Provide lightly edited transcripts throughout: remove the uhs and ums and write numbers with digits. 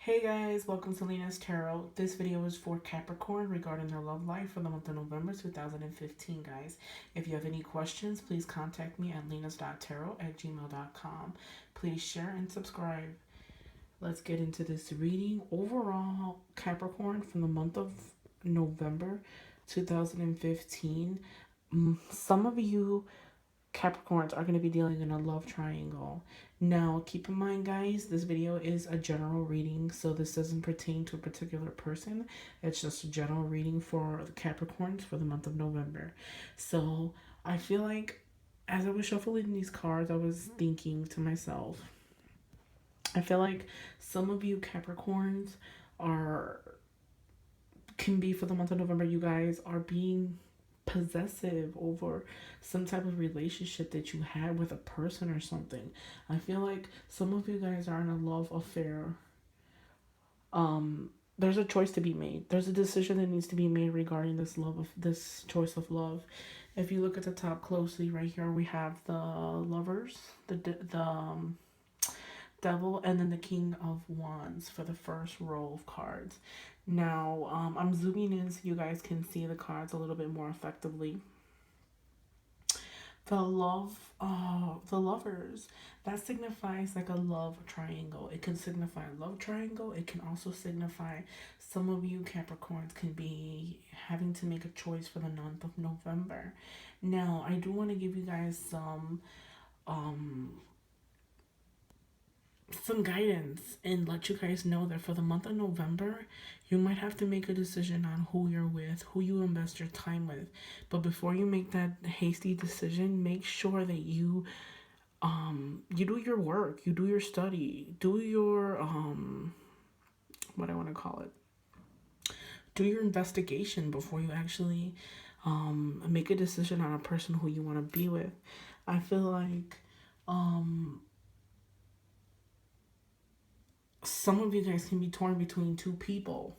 Hey guys, welcome to Lena's Tarot. This video is for Capricorn regarding their love life for the month of November 2015, guys. If you have any questions, please contact me at lenas.tarot@gmail.com. Please share and subscribe. Let's get into this reading. Overall, Capricorn from the month of November 2015. Some of you Capricorns are going to be dealing in a love triangle. Now, keep in mind, guys, this video is a general reading, so this doesn't pertain to a particular person. It's just a general reading for the Capricorns for the month of November. So, I feel like as I was shuffling these cards, I was thinking to myself, I feel like some of you Capricorns are can be for the month of November, you guys are being possessive over some type of relationship that you had with a person or something. I feel like some of you guys are in a love affair. There's a choice to be made. There's a decision that needs to be made regarding this choice of love. If you look at the top closely, right here we have the lovers, the devil, and then the king of wands for the first row of cards. Now, I'm zooming in so you guys can see the cards a little bit more effectively. The lovers, that signifies like a love triangle. It can signify a love triangle. It can also signify some of you Capricorns can be having to make a choice for the month of November. Now, I do want to give you guys some guidance and let you guys know that for the month of November, you might have to make a decision on who you're with, who you invest your time with. But before you make that hasty decision, make sure that you do your work, you do your study, do your what I want to call it. Do your investigation before you actually make a decision on a person who you want to be with. I feel like some of you guys can be torn between two people.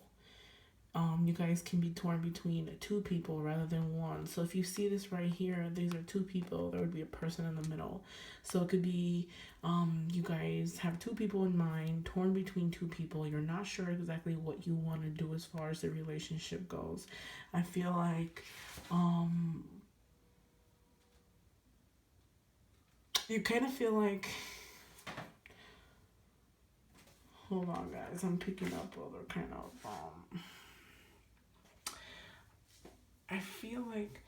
You guys can be torn between two people rather than one. So if you see this right here, these are two people. There would be a person in the middle. So it could be you guys have two people in mind, torn between two people. You're not sure exactly what you want to do as far as the relationship goes. I feel like you kind of feel like, hold on guys, I'm picking up other kind of I feel like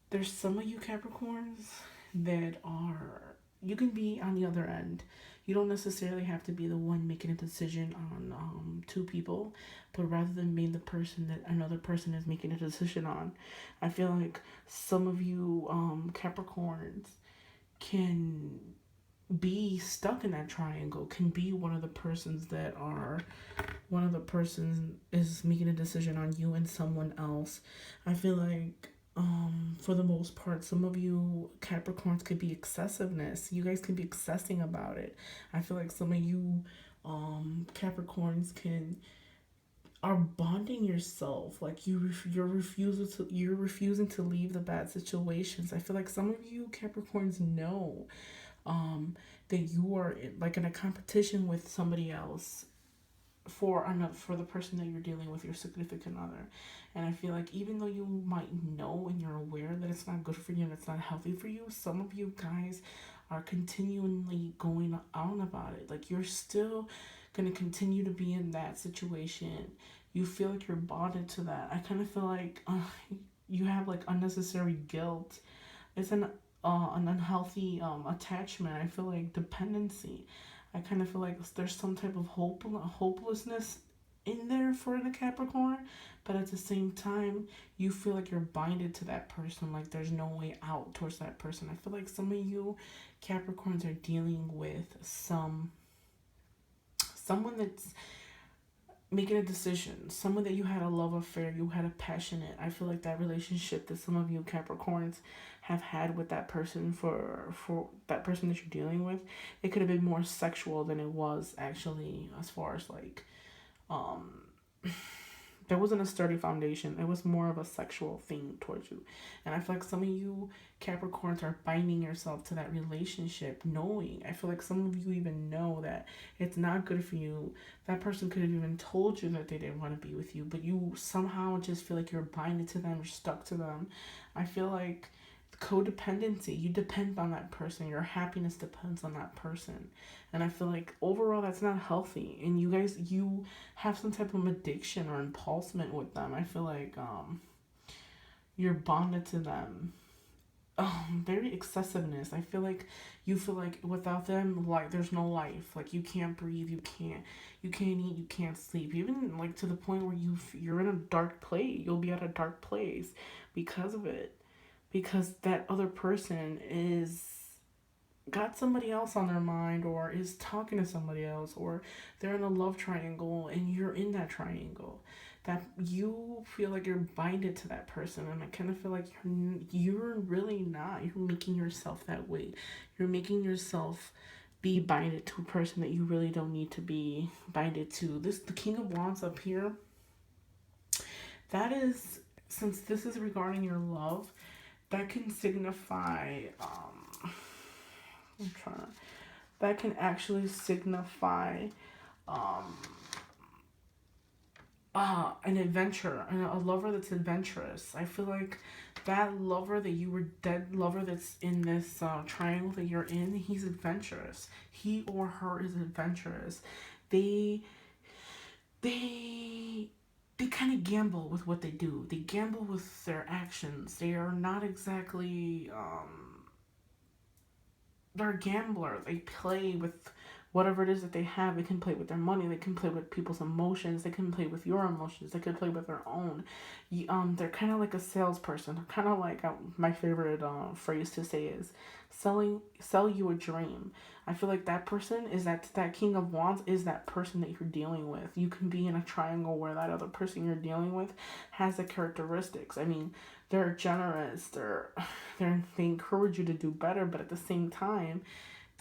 there's some of you Capricorns that are, you can be on the other end. You don't necessarily have to be the one making a decision on two people, but rather than being the person that another person is making a decision on. I feel like some of you Capricorns can be stuck in that triangle, can be one of the persons that are one of the persons is making a decision on you and someone else. I feel like for the most part, some of you Capricorns could be excessiveness. You guys can be excessing about it. I feel like some of you Capricorns can are bonding yourself, like you're refusing to leave the bad situations. I feel like some of you Capricorns know that you are like in a competition with somebody else for the person that you're dealing with, your significant other. And I feel like even though you might know and you're aware that it's not good for you and it's not healthy for you, some of you guys are continually going on about it. Like you're still going to continue to be in that situation. You feel like you're bonded to that. I kind of feel like you have like unnecessary guilt. It's an unhealthy attachment. I feel like dependency. I kind of feel like there's some type of hopelessness in there for the Capricorn, but at the same time, you feel like you're binded to that person, like there's no way out towards that person. I feel like some of you Capricorns are dealing with someone that's making a decision, someone that you had a love affair, you had a passionate. I feel like that relationship that some of you Capricorns have had with that person for that person that you're dealing with, it could have been more sexual than it was actually as far as like there wasn't a sturdy foundation. It was more of a sexual thing towards you. And I feel like some of you Capricorns are binding yourself to that relationship, knowing. I feel like some of you even know that it's not good for you. That person could have even told you that they didn't want to be with you, but you somehow just feel like you're binded to them, you're stuck to them. I feel like codependency, you depend on that person. Your happiness depends on that person. And I feel like overall that's not healthy. And you guys, you have some type of addiction or impulsement with them. I feel like you're bonded to them. Very excessiveness. I feel like you feel like without them, like there's no life. Like you can't breathe, you can't eat, you can't sleep. Even like to the point where you're in a dark place. You'll be at a dark place because of it, because that other person is got somebody else on their mind, or is talking to somebody else, or they're in a love triangle and you're in that triangle, that you feel like you're binded to that person. And I kind of feel like you're really not. You're making yourself that way. You're making yourself be binded to a person that you really don't need to be binded to. This, the King of Wands up here, that is, since this is regarding your love, that can signify I'm trying that can actually signify um an adventure, and a lover that's adventurous. I feel like that lover that you were dead lover that's in this triangle that you're in, he's adventurous. He or her is adventurous. They they they kind of gamble with what they do. They gamble with their actions. They are not exactly they're a gambler. They play with whatever it is that they have. They can play with their money. They can play with people's emotions. They can play with your emotions. They can play with their own. They're kind of like a salesperson. Kind of like my favorite phrase to say is, sell you a dream. I feel like that person is that King of Wands is that person that you're dealing with. You can be in a triangle where that other person you're dealing with has the characteristics. I mean, they're generous. They encourage you to do better, but at the same time,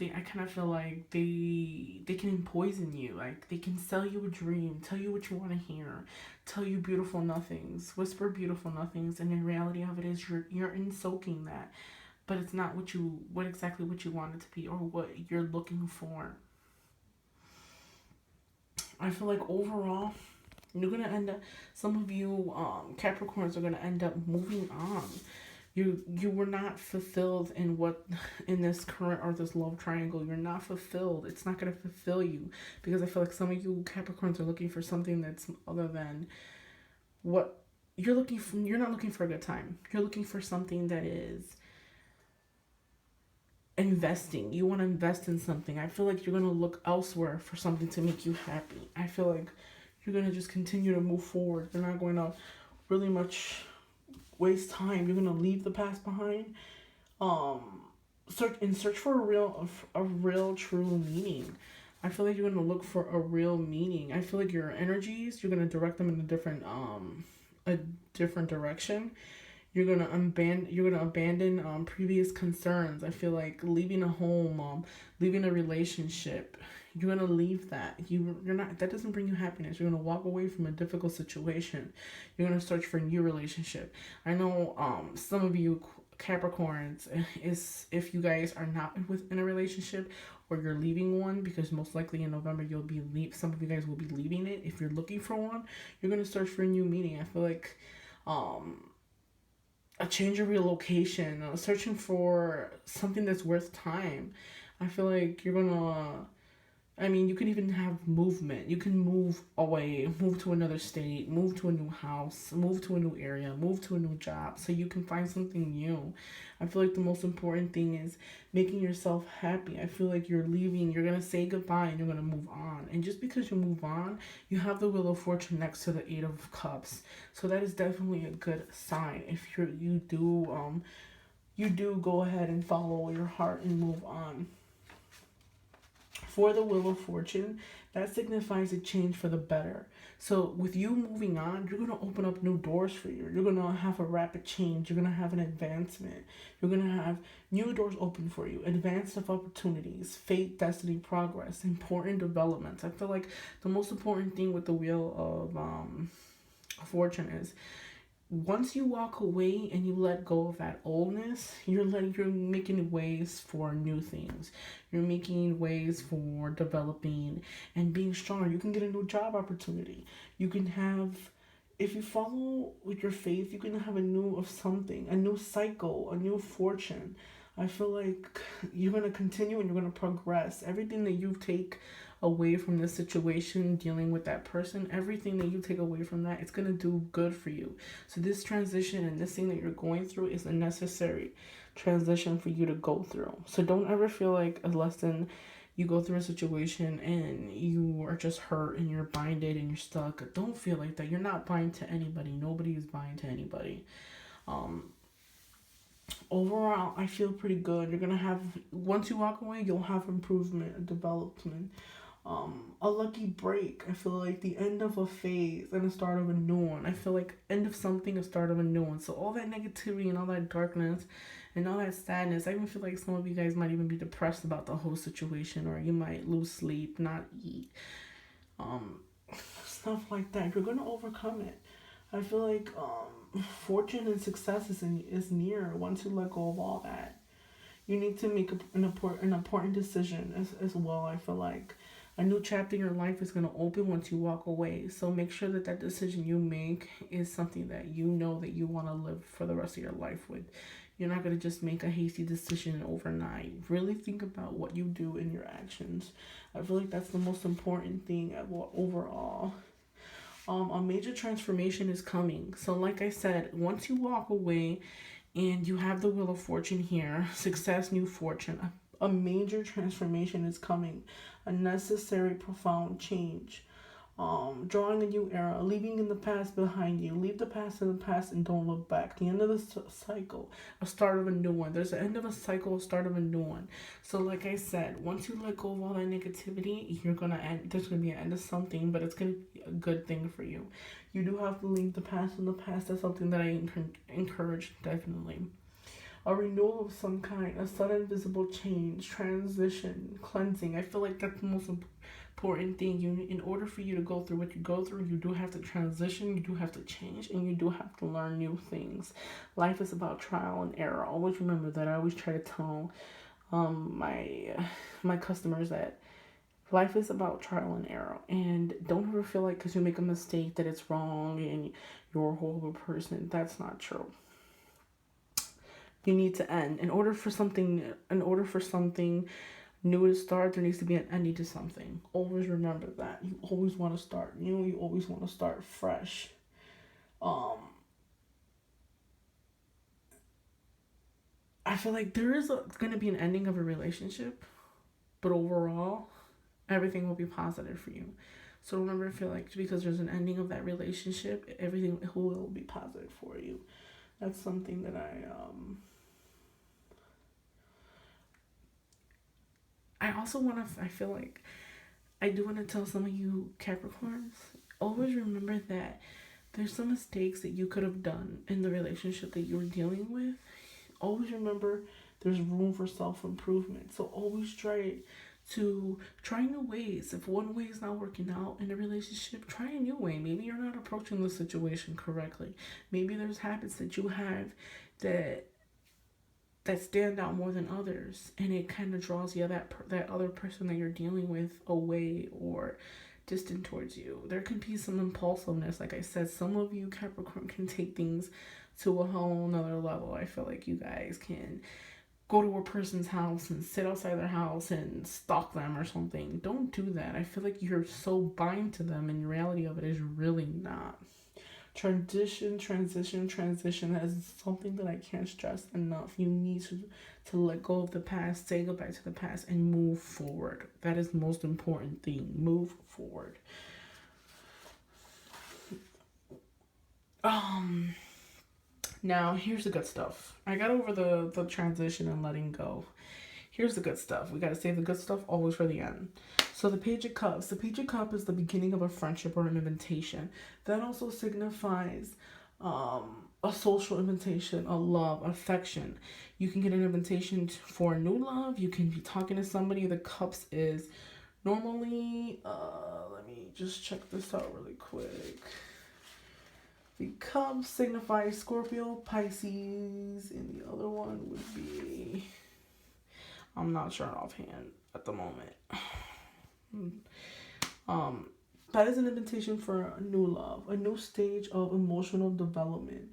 I kind of feel like they can poison you. Like they can sell you a dream, tell you what you want to hear, tell you beautiful nothings, whisper beautiful nothings, and in reality of it is you're in soaking that, but it's not what exactly what you want it to be or what you're looking for. I feel like overall you're gonna end up, some of you Capricorns are gonna end up moving on. You were not fulfilled in what, in this current or this love triangle. You're not fulfilled. It's not going to fulfill you, because I feel like some of you Capricorns are looking for something that's other than what you're looking for. You're not looking for a good time. You're looking for something that is investing. You want to invest in something. I feel like you're going to look elsewhere for something to make you happy. I feel like you're going to just continue to move forward. You're not going to really much waste time. You're going to leave the past behind. Search for a real true meaning. I feel like you're going to look for a real meaning. I feel like your energies, you're going to direct them in a different direction. You're gonna abandon previous concerns. I feel like leaving a home, leaving a relationship. You're gonna leave that. You're not, that doesn't bring you happiness. You're gonna walk away from a difficult situation. You're gonna search for a new relationship. I know some of you Capricorns, is if you guys are not within a relationship, or you're leaving one, because most likely in November some of you guys will be leaving it. If you're looking for one, you're gonna search for a new meaning. I feel like a change of relocation, searching for something that's worth time. I feel like you're gonna. I mean, you can even have movement. You can move away, move to another state, move to a new house, move to a new area, move to a new job, so you can find something new. I feel like the most important thing is making yourself happy. I feel like you're leaving, you're gonna say goodbye and you're gonna move on. And just because you move on, you have the Wheel of Fortune next to the Eight of Cups. So that is definitely a good sign. If you do go ahead and follow your heart and move on. For the Wheel of Fortune, that signifies a change for the better. So with you moving on, you're gonna open up new doors for you. You're gonna have a rapid change. You're gonna have an advancement. You're gonna have new doors open for you. Advance of opportunities, fate, destiny, progress, important developments. I feel like the most important thing with the Wheel of fortune is. Once you walk away and you let go of that oldness, you're making ways for new things. You're making ways for developing and being stronger. You can get a new job opportunity. You can have, if you follow with your faith, you can have a new of something, a new cycle, a new fortune. I feel like you're gonna continue and you're gonna progress. Everything that you take away from this situation, dealing with that person, everything that you take away from that, it's gonna do good for you. So this transition and this thing that you're going through is a necessary transition for you to go through. So don't ever feel like a lesson you go through a situation and you are just hurt and you're binded and you're stuck. Don't feel like that. You're not bind to anybody. Nobody is bind to anybody. Um, Overall, I feel pretty good. You're gonna have, once you walk away, you'll have improvement, development, a lucky break. I feel like the end of a phase and the start of a new one. I feel like end of something, a start of a new one. So all that negativity and all that darkness and all that sadness, I even feel like some of you guys might even be depressed about the whole situation, or you might lose sleep, not eat, um, stuff like that. You're gonna overcome it. I feel like fortune and success is near once you let go of all that. You need to make an important decision as well. I feel like a new chapter in your life is going to open once you walk away. So make sure that that decision you make is something that you know that you want to live for the rest of your life with. You're not going to just make a hasty decision overnight. Really think about what you do in your actions. I feel like that's the most important thing overall. A major transformation is coming. So, like I said, once you walk away and you have the Wheel of Fortune here, success, new fortune, a major transformation is coming, a necessary, profound change. Drawing a new era, leaving in the past behind you. Leave the past in the past and don't look back. The end of the cycle, a start of a new one. There's an end of a cycle, a start of a new one. So, like I said, once you let go of all that negativity, you're gonna end. There's gonna be an end of something, but it's gonna be a good thing for you. You do have to leave the past in the past. That's something that I encourage definitely. A renewal of some kind, a sudden visible change, transition, cleansing. I feel like that's the most important thing. In order for you to go through what you go through, you do have to transition, you do have to change, and you do have to learn new things. Life is about trial and error. Always remember that. I always try to tell my customers that life is about trial and error, and don't ever feel like because you make a mistake that it's wrong and you're a horrible person. That's not true. You need to end in order for something new to start. There needs to be an ending to something. Always remember that. You always want to start new. You always want to start fresh. um I feel like there is going to be an ending of a relationship, but overall everything will be positive for you. So remember, feel like because there's an ending of that relationship, everything will be positive for you. That's something that I also want to, I feel like I do want to tell some of you Capricorns, always remember that there's some mistakes that you could have done in the relationship that you were dealing with. Always remember there's room for self improvement. So always try new ways. If one way is not working out in a relationship, try a new way. Maybe you're not approaching the situation correctly. Maybe there's habits that you have that stand out more than others, and it kind of draws that other person that you're dealing with away or distant towards you. There can be some impulsiveness. Like I said, some of you Capricorn can take things to a whole nother level. I feel like you guys can go to a person's house and sit outside their house and stalk them or something. Don't do that. I feel like you're so bind to them, and the reality of it is really not. Transition is something that I can't stress enough. You need to let go of the past, say goodbye to the past, and move forward. That is the most important thing. Move forward. Now here's the good stuff. I got over the transition and letting go. Here's the good stuff. We gotta save the good stuff always for the end. So the Page of Cups. The Page of Cups is the beginning of a friendship or an invitation. That also signifies a social invitation, a love, affection. You can get an invitation for a new love. You can be talking to somebody. The Cups is normally, let me just check this out really quick. The Cub signifies Scorpio, Pisces, and the other one would be, I'm not sure offhand at the moment. Um, that is an invitation for a new love, a new stage of emotional development.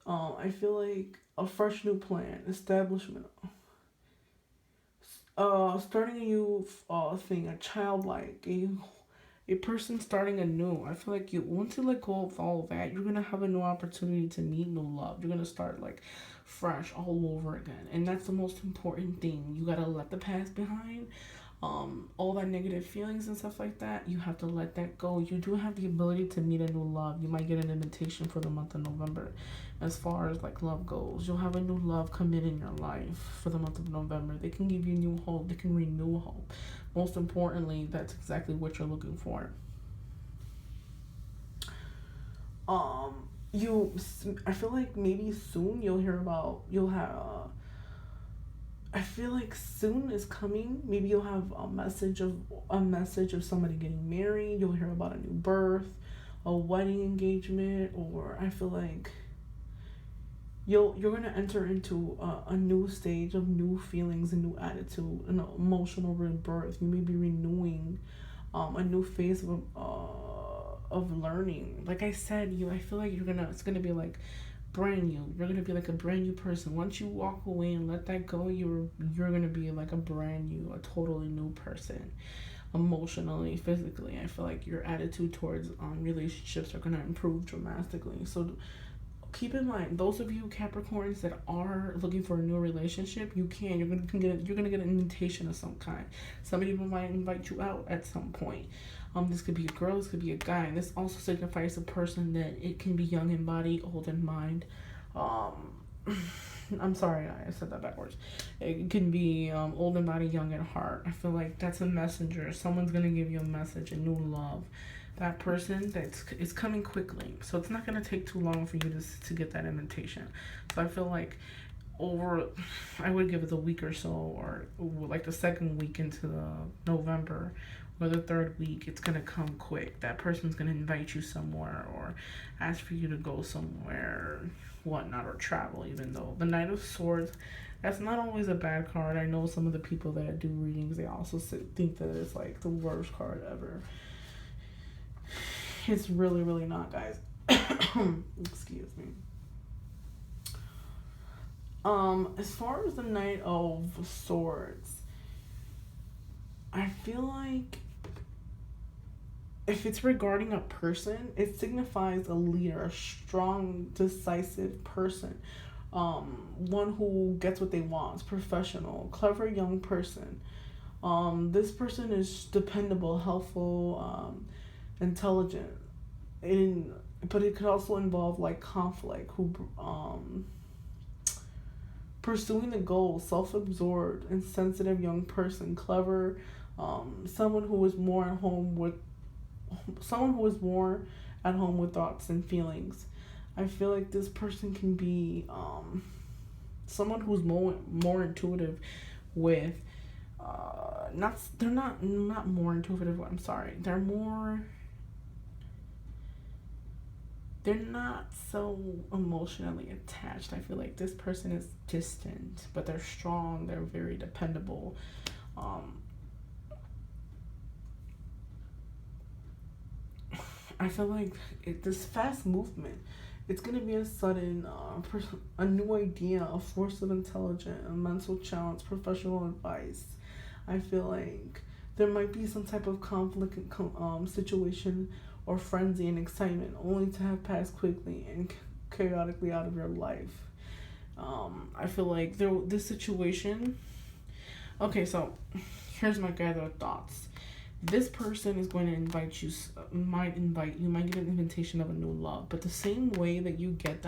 I feel like a fresh new plan, establishment, starting a new thing, a childlike, a person starting anew. I feel like you once you let go of all of that, you're gonna have a new opportunity to meet new love. You're gonna start like fresh all over again, and that's the most important thing. You gotta let the past behind. All that negative feelings and stuff like that, you have to let that go. You do have the ability to meet a new love. You might get an invitation for the month of November. As far as like love goes, you'll have a new love come in your life for the month of November. They can give you new hope. They can renew hope. Most importantly, that's exactly what you're looking for. You, I feel like maybe soon you'll have. I feel like soon is coming. Maybe you'll have a message of somebody getting married. You'll hear about a new birth, a wedding engagement, or I feel like you're gonna enter into a new stage of new feelings, a new attitude, an emotional rebirth. You may be renewing a new phase of learning. Like I said, I feel like it's gonna be like brand new. You're gonna be like a brand new person. Once you walk away and let that go, you're gonna be like a brand new, a totally new person, emotionally, physically. I feel like your attitude towards relationships are gonna improve dramatically. So keep in mind, those of you Capricorns that are looking for a new relationship, you're gonna get an invitation of some kind. Somebody might invite you out at some point. This could be a girl, this could be a guy, and this also signifies a person that it can be young in body, old in mind. I'm sorry, I said that backwards. It can be old in body, young at heart. I feel like that's a messenger. Someone's gonna give you a message, a new love. That person it's coming quickly, so it's not gonna take too long for you to get that invitation. So I feel like I would give it a week or so, or like the second week into the November, or the third week, it's gonna come quick. That person's gonna invite you somewhere or ask for you to go somewhere, whatnot, or travel. Even though the Knight of Swords, that's not always a bad card. I know some of the people that do readings, they also think that it's like the worst card ever. It's really, really not, guys. Excuse me. As far as the Knight of Swords, I feel like if it's regarding a person, it signifies a leader, a strong, decisive person. One who gets what they want, professional, clever young person. This person is dependable, helpful, intelligent, but it could also involve like conflict. Who pursuing the goal, self-absorbed, and sensitive young person, clever, someone who is more at home with thoughts and feelings. I feel like this person can be someone who's more intuitive with not more intuitive. I'm sorry. They're not so emotionally attached. I feel like this person is distant, but they're strong. They're very dependable. I feel like this fast movement, it's going to be a sudden, a new idea, a force of intelligence, a mental challenge, professional advice. I feel like there might be some type of conflict situation or frenzy and excitement only to have passed quickly and chaotically out of your life. I feel like this situation. Okay, so here's my gathered thoughts. This person is going to might get an invitation of a new love, but the same way that you get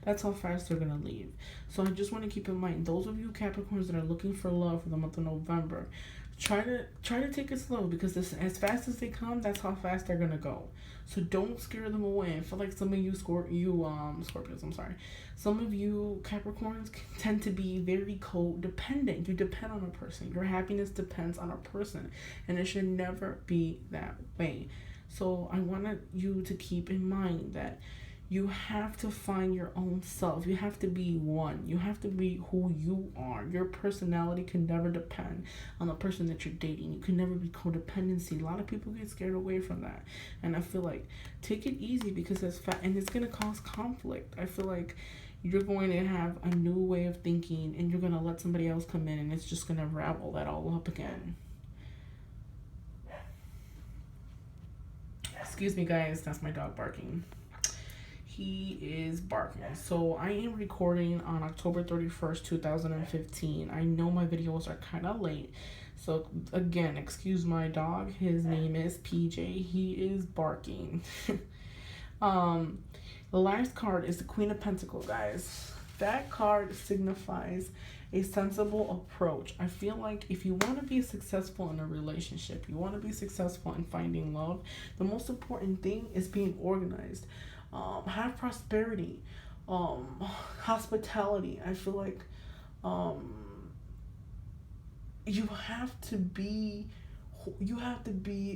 that's how fast they're going to leave. So I just want to keep in mind, those of you Capricorns that are looking for love for the month of November, try to take it slow, because as fast as they come, that's how fast they're gonna go. So don't scare them away. I feel like some of you Scorpios, I'm sorry. Some of you Capricorns tend to be very codependent. You depend on a person. Your happiness depends on a person, and it should never be that way. So I wanted you to keep in mind that You have to find your own self. You have to be one. You have to be who you are. Your personality can never depend on the person that you're dating. You can never be codependency. A lot of people get scared away from that. And I feel like take it easy because and it's going to cause conflict. I feel like you're going to have a new way of thinking and you're going to let somebody else come in and it's just going to ravel that all up again. Excuse me, guys. That's my dog barking. He is barking. So I am recording on October 31st, 2015. I know my videos are kind of late. So again, excuse my dog. His name is PJ. He is barking. The last card is the Queen of Pentacles, guys. That card signifies a sensible approach. I feel like if you want to be successful in a relationship, you want to be successful in finding love, the most important thing is being organized. Have prosperity, hospitality. I feel like you have to be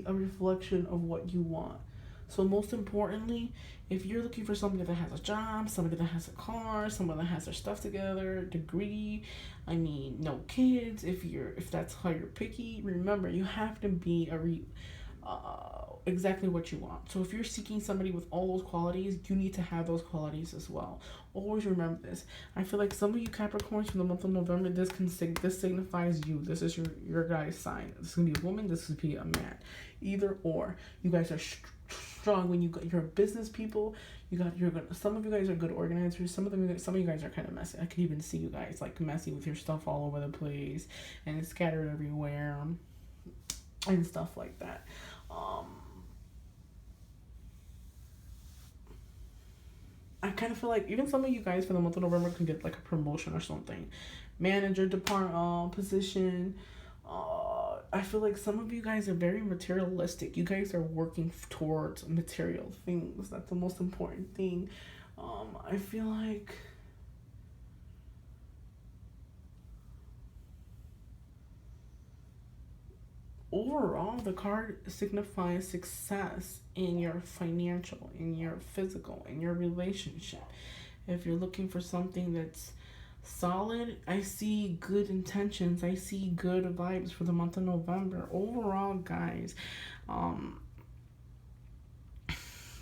a reflection of what you want. So most importantly, if you're looking for somebody that has a job, somebody that has a car, someone that has their stuff together, degree, no kids, if that's how you're picky, remember you have to be exactly what you want. So if you're seeking somebody with all those qualities, you need to have those qualities as well. Always remember this. I feel like some of you Capricorns from the month of November, this signifies you. This is your guy's sign. This can be a woman. This could be a man. Either or. You guys are strong when you're business people. Some of you guys are good organizers. Some of you guys are kind of messy. I could even see you guys like messy with your stuff all over the place and it's scattered everywhere and stuff like that. I kind of feel like even some of you guys for the month of November can get like a promotion or something, manager department position. I feel like some of you guys are very materialistic. You guys are working towards material things. That's the most important thing. I feel like overall, the card signifies success in your financial, in your physical, in your relationship. If you're looking for something that's solid, I see good intentions. I see good vibes for the month of November. Overall, guys,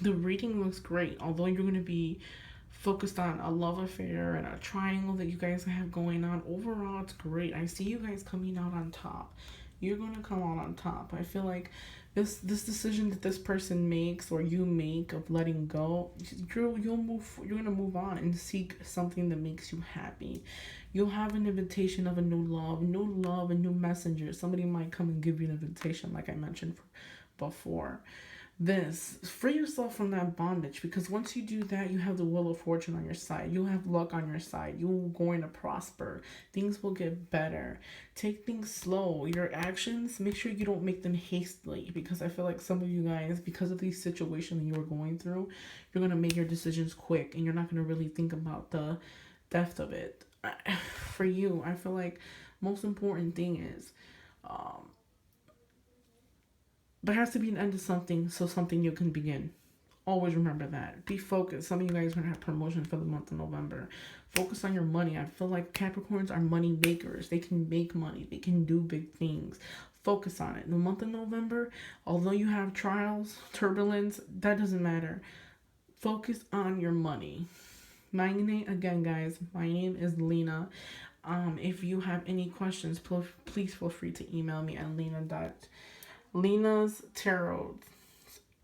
the reading looks great. Although you're going to be focused on a love affair and a triangle that you guys have going on, overall, it's great. I see you guys coming out on top. You're going to come out on top. I feel like this decision that this person makes or you make of letting go, you're going to move on and seek something that makes you happy. You'll have an invitation of a new love, a new messenger. Somebody might come and give you an invitation like I mentioned before. Free yourself from that bondage, because once you do that, you have the wheel of fortune on your side. You'll have luck on your side. You're going to prosper. Things will get better. Take things slow. Your actions, make sure you don't make them hastily, because I feel like some of you guys, because of these situations you were going through, you're going to make your decisions quick and you're not going to really think about the depth of it. For you, I feel like most important thing is there has to be an end to something so something new can begin. Always remember that. Be focused. Some of you guys are going to have promotions for the month of November. Focus on your money. I feel like Capricorns are money makers. They can make money. They can do big things. Focus on it. In the month of November, although you have trials, turbulence, that doesn't matter. Focus on your money. My name, again, guys, my name is Lena. If you have any questions, please feel free to email me at Lena's Tarot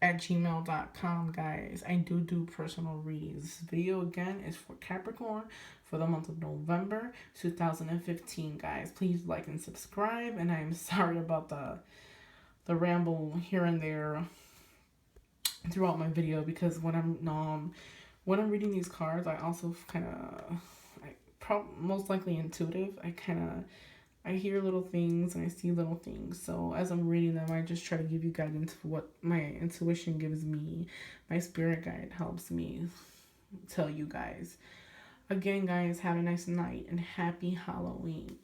at gmail.com, guys. I do personal readings. This video again is for Capricorn for the month of November 2015, guys. Please like and subscribe, and I'm sorry about the ramble here and there throughout my video, because when I'm reading these cards, I also kind of most likely intuitive. I hear little things and I see little things. So as I'm reading them, I just try to give you guidance for what my intuition gives me. My spirit guide helps me tell you guys. Again, guys, have a nice night and happy Halloween.